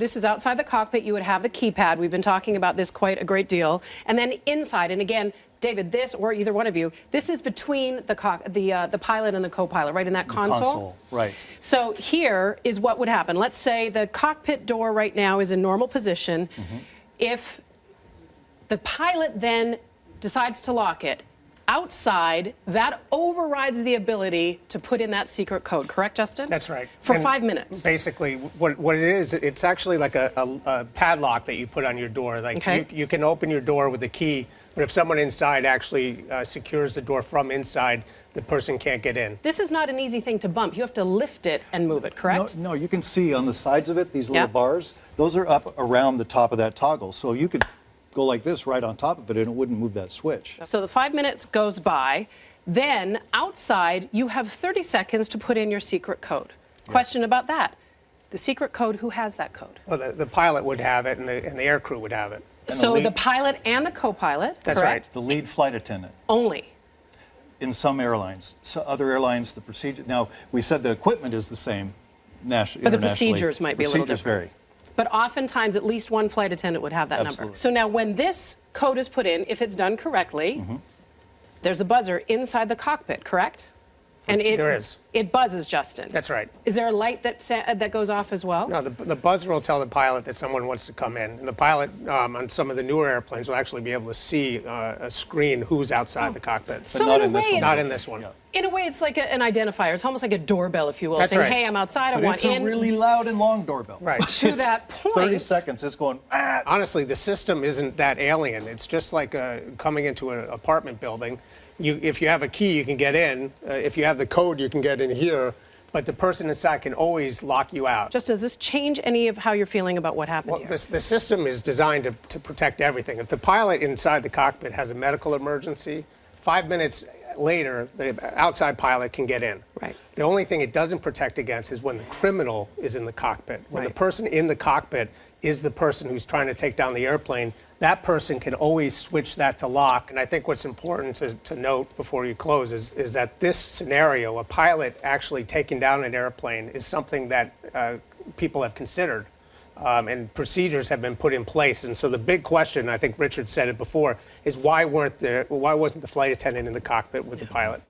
This is outside the cockpit. You would have the keypad. We've been talking about this quite a great deal. And then inside, and again, David, this, or either one of you, this is between the pilot and the co-pilot, right in that console? Right. So here is what would happen. Let's say the cockpit door right now is in normal position. If the pilot then decides to lock it, outside, that overrides the ability to put in that secret code. Correct, Justin? That's right. For And 5 minutes. Basically, what it is, it's actually like a padlock that you put on your door. Like you can open your door with a key, but if someone inside actually secures the door from inside, the person can't get in. This is not an easy thing to bump. You have to lift it and move it, correct? No, you can see on the sides of it, these little bars, those are up around the top of that toggle. So you could go like this right on top of it and it wouldn't move that switch. So the 5 minutes goes by. Then outside, you have 30 seconds to put in your secret code. Question about that. The secret code, who has that code? Well, the pilot would have it and the air crew would have it. So the pilot and the co-pilot, That's correct? right. The lead flight attendant. Only. In some airlines. So other airlines, the procedure, now we said the equipment is the same internationally. But the procedures might be a little different. Procedures vary. But oftentimes, at least one flight attendant would have that number. Absolutely. So now when this code is put in, if it's done correctly, there's a buzzer inside the cockpit, correct? And There is. It buzzes, Justin. That's right. Is there a light that goes off as well? No, the buzzer will tell the pilot that someone wants to come in. And the pilot on some of the newer airplanes will actually be able to see a screen who's outside the cockpit. So not in a in this way, one. Not in this one. In a way, it's like an identifier. It's almost like a doorbell, if you will, That's saying, right. hey, I'm outside, I But want it's in. a really loud and long doorbell. Right. To that point. 30 seconds, it's going, ah. Honestly, the system isn't that alien. It's just like coming into an apartment building. If you have a key, you can get in. If you have the code, you can get in here. But the person inside can always lock you out. Just does this change any of how you're feeling about what happened Well, here? the system is designed to protect everything. If the pilot inside the cockpit has a medical emergency, 5 minutes later, the outside pilot can get in. Right. The only thing it doesn't protect against is when the criminal is in the cockpit. When the Right. person in the cockpit is the person who's trying to take down the airplane, that person can always switch that to lock. And I think what's important to note before you close is that this scenario, a pilot actually taking down an airplane, is something that people have considered. And procedures have been put in place. And so the big question, I think Richard said it before, is why wasn't the flight attendant in the cockpit with the pilot?